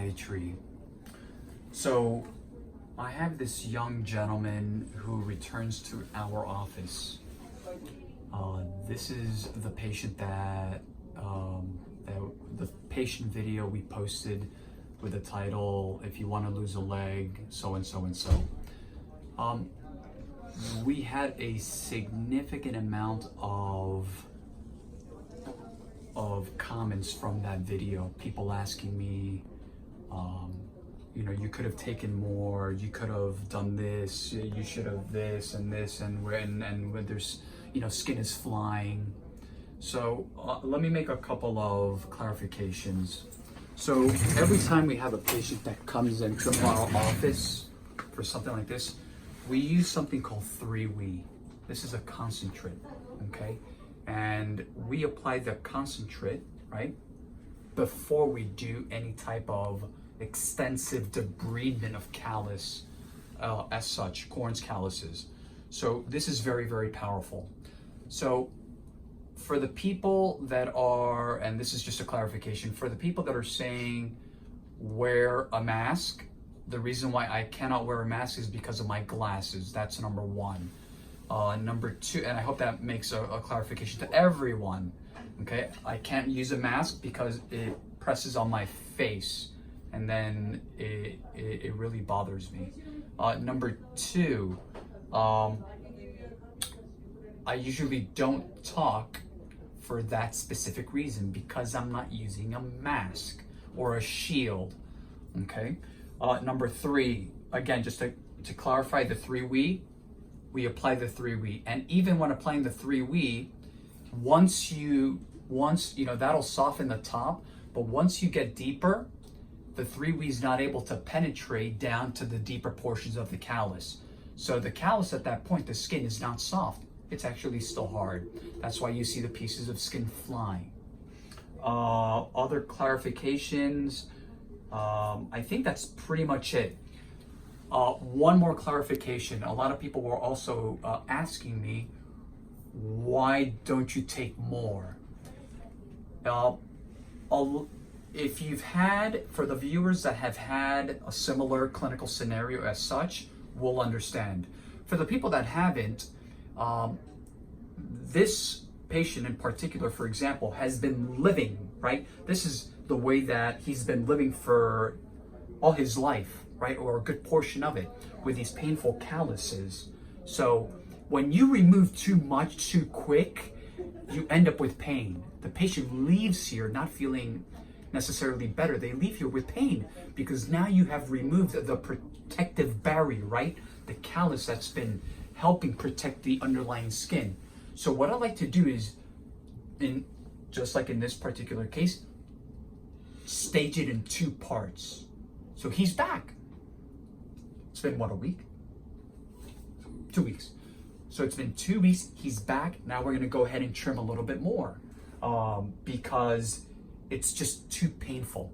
Podiatry. So I have this young gentleman who returns to our office. This is the patient that the patient video we posted with the title, "If you want to lose a leg, so and so and so." We had a significant amount of comments from that video. People asking me, you know, you could have taken more, you could have done this, you should have this, and when there's, you know, skin is flying. So let me make a couple of clarifications. So every time we have a patient that comes into our office for something like this, we use something called 3-We. This is a concentrate, okay? And we apply the concentrate, right, before we do any type of extensive debridement of callus, as such, Corn's calluses. So this is very, very powerful. So for the people that are, and this is just a clarification, for the people that are saying wear a mask, the reason why I cannot wear a mask is because of my glasses. That's number one. Number two, and I hope that makes a clarification to everyone, okay? I can't use a mask because it presses on my face, and then it really bothers me. Number two, I usually don't talk for that specific reason, because I'm not using a mask or a shield, okay? Number three, again, just to clarify the 3-We, we apply the 3-We. And even when applying the 3-We, once you know, that'll soften the top, but once you get deeper, the 3-We is not able to penetrate down to the deeper portions of the callus. So the callus at that point, the skin is not soft. It's actually still hard. That's why you see the pieces of skin flying. Other clarifications, I think that's pretty much it. One more clarification. A lot of people were also asking me, why don't you take more? If you've had, for the viewers that have had a similar clinical scenario as such, will understand. For the people that haven't, this patient in particular, for example, has been living, right? This is the way that he's been living for all his life, right? Or a good portion of it, with these painful calluses. So when you remove too much too quick, you end up with pain. The patient leaves here not feeling necessarily better. They leave here with pain because now you have removed the protective barrier, right? The callus that's been helping protect the underlying skin. So what I like to do is, just like in this particular case, stage it in 2 parts. So he's back. It's been what, a week? 2 weeks. So it's been 2 weeks, he's back. Now we're gonna go ahead and trim a little bit more because it's just too painful.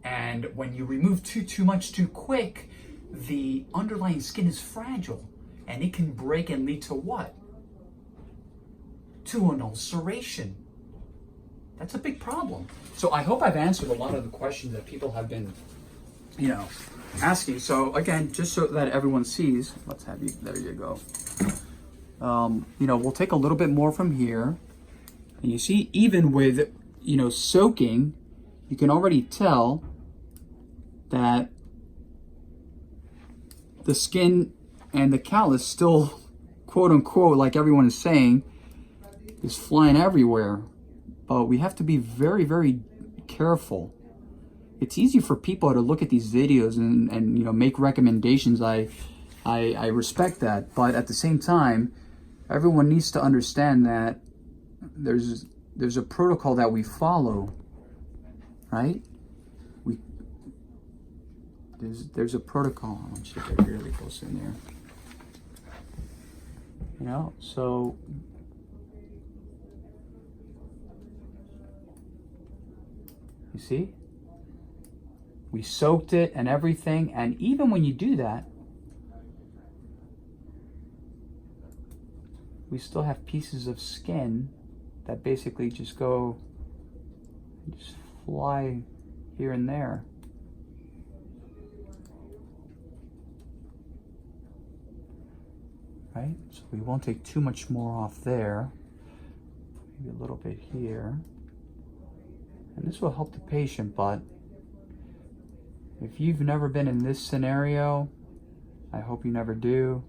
And when you remove too much too quick, the underlying skin is fragile and it can break and lead to what? To an ulceration. That's a big problem. So I hope I've answered a lot of the questions that people have been, you know, asking. So again, just so that everyone sees, let's have you, there you go. You know, we'll take a little bit more from here. And you see, even with, you know, soaking, you can already tell that the skin and the callus still, quote unquote, like everyone is saying, is flying everywhere. But we have to be very, very careful. It's easy for people to look at these videos and you know, make recommendations. I respect that, but at the same time, everyone needs to understand that there's a protocol that we follow, right? There's a protocol. I want you to get really close in there. You know, so you see, we soaked it and everything, and even when you do that, we still have pieces of skin that basically just fly here and there. right? So we won't take too much more off there. Maybe a little bit here. And this will help the patient, but if you've never been in this scenario, I hope you never do.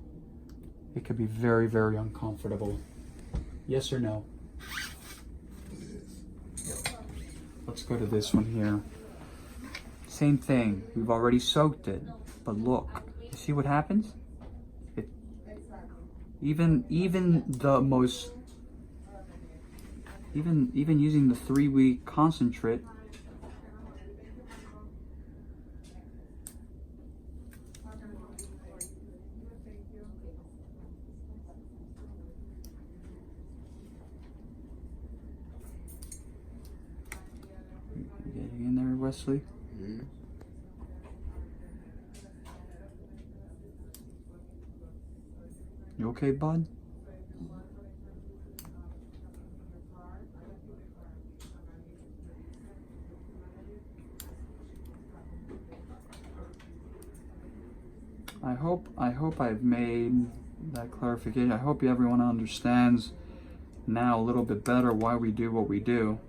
It could be very, very uncomfortable. Yes or no? Let's go to this one here. Same thing. We've already soaked it, but look, you see what happens? Even using the 3-week concentrate, getting in there, Wesley. Mm-hmm. You okay, bud? I hope I've made that clarification. I hope everyone understands now a little bit better why we do what we do.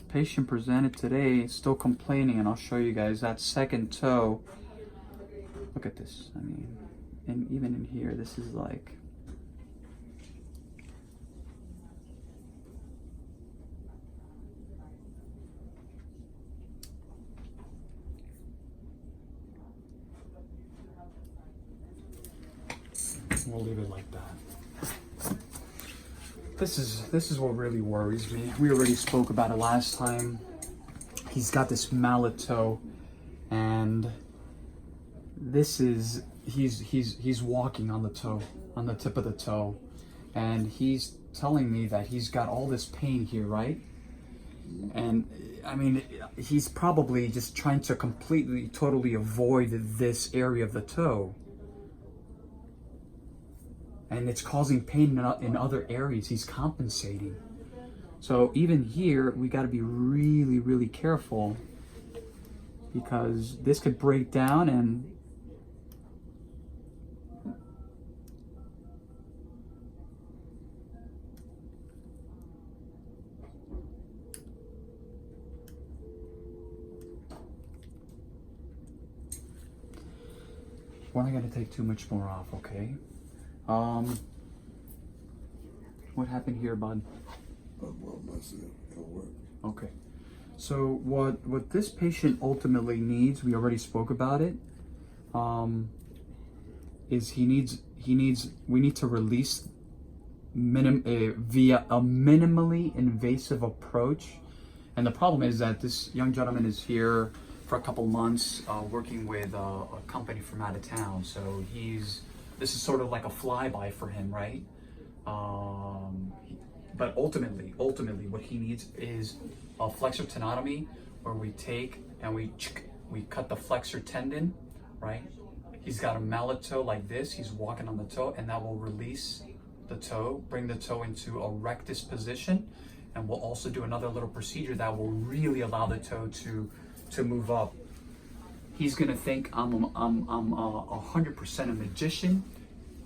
Patient presented today, still complaining, and I'll show you guys that second toe. Look at this. I mean, and even in here, this is like, we'll leave it like that. This is what really worries me. We already spoke about it last time. He's got this mallet toe, and this is he's walking on the toe, on the tip of the toe, and he's telling me that he's got all this pain here, right? And I mean, he's probably just trying to completely, totally avoid this area of the toe. And it's causing pain in other areas. He's compensating. So even here, we got to be really, really careful, because this could break down and we're not going to take too much more off, okay? What happened here, bud? Okay. So what this patient ultimately needs, we already spoke about it, is we need to release via a minimally invasive approach. And the problem is that this young gentleman is here for a couple months working with a company from out of town. So this is sort of like a flyby for him, right? But ultimately, what he needs is a flexor tenotomy, where we take and we cut the flexor tendon, right? He's got a mallet toe like this. He's walking on the toe, and that will release the toe, bring the toe into a rectus position, and we'll also do another little procedure that will really allow the toe to move up. He's gonna think I'm 100% a magician.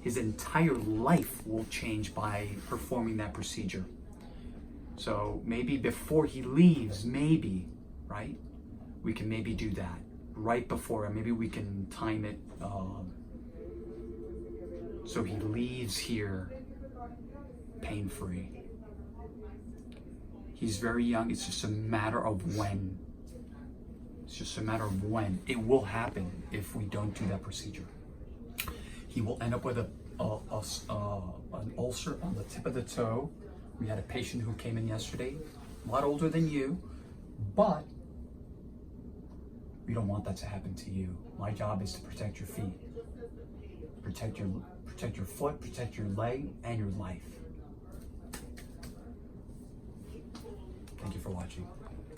His entire life will change by performing that procedure. So maybe before he leaves, maybe, right? We can maybe do that right before, and maybe we can time it so he leaves here pain-free. He's very young. It's just a matter of when. It's just a matter of when. It will happen if we don't do that procedure. He will end up with an ulcer on the tip of the toe. We had a patient who came in yesterday, a lot older than you, but we don't want that to happen to you. My job is to protect your feet, protect your foot, protect your leg, and your life. Thank you for watching.